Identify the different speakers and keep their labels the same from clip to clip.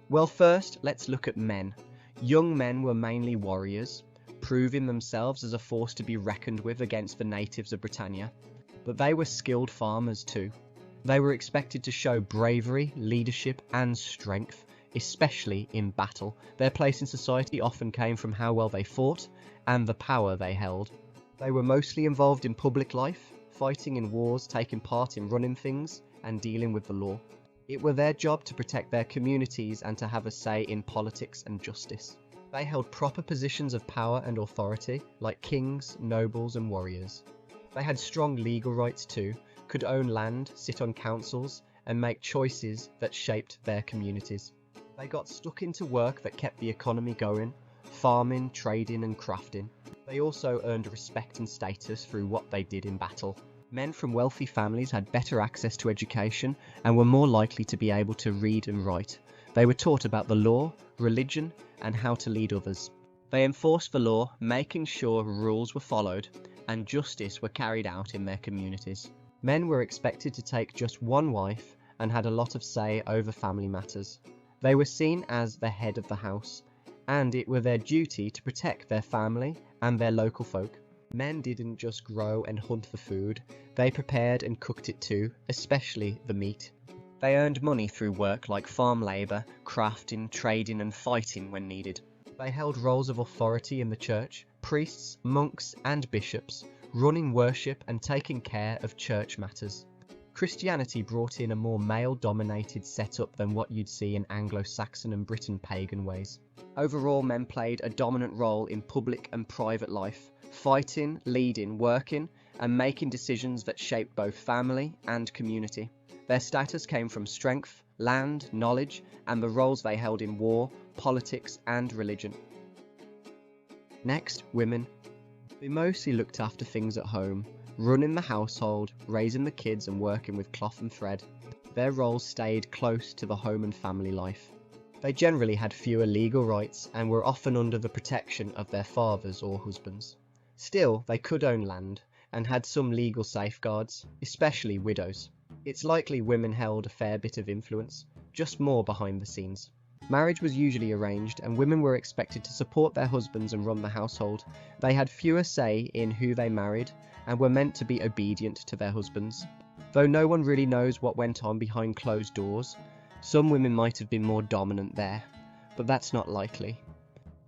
Speaker 1: Well, first, let's look at men. Young men were mainly warriors, proving themselves as a force to be reckoned with against the natives of Britannia. But they were skilled farmers too. They were expected to show bravery, leadership, and strength, especially in battle. Their place in society often came from how well they fought and the power they held. They were mostly involved in public life, fighting in wars, taking part in running things, and dealing with the law. It were their job to protect their communities and to have a say in politics and justice. They held proper positions of power and authority, like kings, nobles, and warriors. They had strong legal rights too, could own land, sit on councils, and make choices that shaped their communities. They got stuck into work that kept the economy going, farming, trading, and crafting. They also earned respect and status through what they did in battle. Men from wealthy families had better access to education and were more likely to be able to read and write. They were taught about the law, religion, and how to lead others. They enforced the law, making sure rules were followed and justice were carried out in their communities. Men were expected to take just one wife and had a lot of say over family matters. They were seen as the head of the house, and it were their duty to protect their family and their local folk. Men didn't just grow and hunt for food, they prepared and cooked it too, especially the meat. They earned money through work like farm labour, crafting, trading and fighting when needed. They held roles of authority in the church, priests, monks and bishops, running worship and taking care of church matters. Christianity brought in a more male-dominated setup than what you'd see in Anglo-Saxon and Britain pagan ways. Overall, men played a dominant role in public and private life, fighting, leading, working, and making decisions that shaped both family and community. Their status came from strength, land, knowledge, and the roles they held in war, politics, and religion. Next, women. They mostly looked after things at home, running the household, raising the kids and working with cloth and thread. Their roles stayed close to the home and family life. They generally had fewer legal rights and were often under the protection of their fathers or husbands. Still, they could own land and had some legal safeguards, especially widows. It's likely women held a fair bit of influence, just more behind the scenes. Marriage was usually arranged and women were expected to support their husbands and run the household. They had fewer say in who they married and were meant to be obedient to their husbands. Though no one really knows what went on behind closed doors, some women might have been more dominant there, but that's not likely.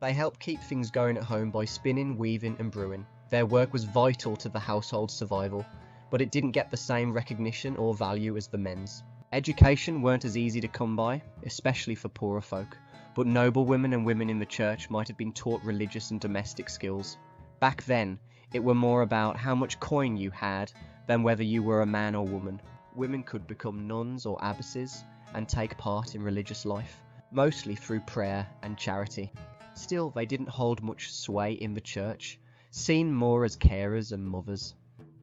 Speaker 1: They helped keep things going at home by spinning, weaving and brewing. Their work was vital to the household's survival, but it didn't get the same recognition or value as the men's. Education weren't as easy to come by, especially for poorer folk, but noble women and women in the church might have been taught religious and domestic skills. Back then, it were more about how much coin you had than whether you were a man or woman. Women could become nuns or abbesses and take part in religious life, mostly through prayer and charity. Still, they didn't hold much sway in the church, seen more as carers and mothers.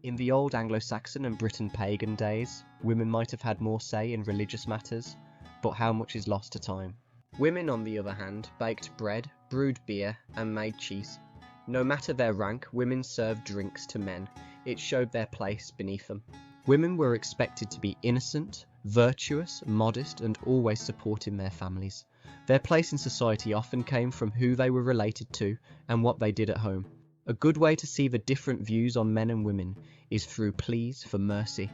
Speaker 1: In the old Anglo-Saxon and Britain pagan days, women might have had more say in religious matters, but how much is lost to time? Women, on the other hand, baked bread, brewed beer, and made cheese. No matter their rank, women served drinks to men. It showed their place beneath them. Women were expected to be innocent, virtuous, modest, and always supporting their families. Their place in society often came from who they were related to and what they did at home. A good way to see the different views on men and women is through pleas for mercy.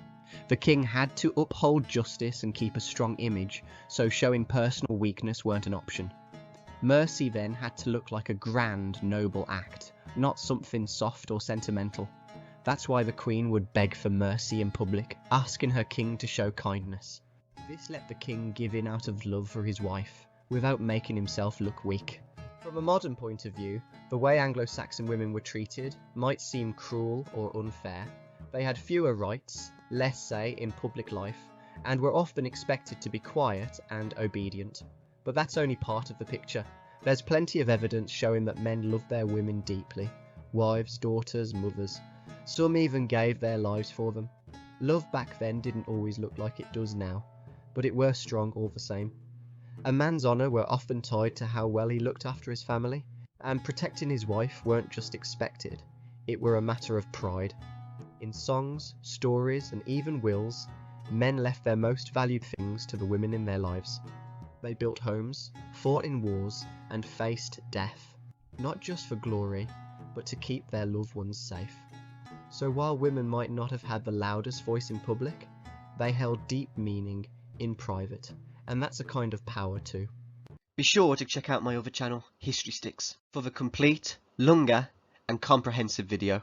Speaker 1: The king had to uphold justice and keep a strong image, so showing personal weakness weren't an option. Mercy then had to look like a grand, noble act, not something soft or sentimental. That's why the queen would beg for mercy in public, asking her king to show kindness. This let the king give in out of love for his wife, without making himself look weak. From a modern point of view, the way Anglo-Saxon women were treated might seem cruel or unfair. They had fewer rights, less say in public life, and were often expected to be quiet and obedient. But that's only part of the picture. There's plenty of evidence showing that men loved their women deeply. Wives, daughters, mothers. Some even gave their lives for them. Love back then didn't always look like it does now, but it were strong all the same. A man's honour were often tied to how well he looked after his family, and protecting his wife weren't just expected, it were a matter of pride. In songs, stories, and even wills, men left their most valued things to the women in their lives. They built homes, fought in wars, and faced death, not just for glory, but to keep their loved ones safe. So while women might not have had the loudest voice in public, they held deep meaning in private, and that's a kind of power too.
Speaker 2: Be sure to check out my other channel, History Sticks, for the complete, longer and comprehensive video.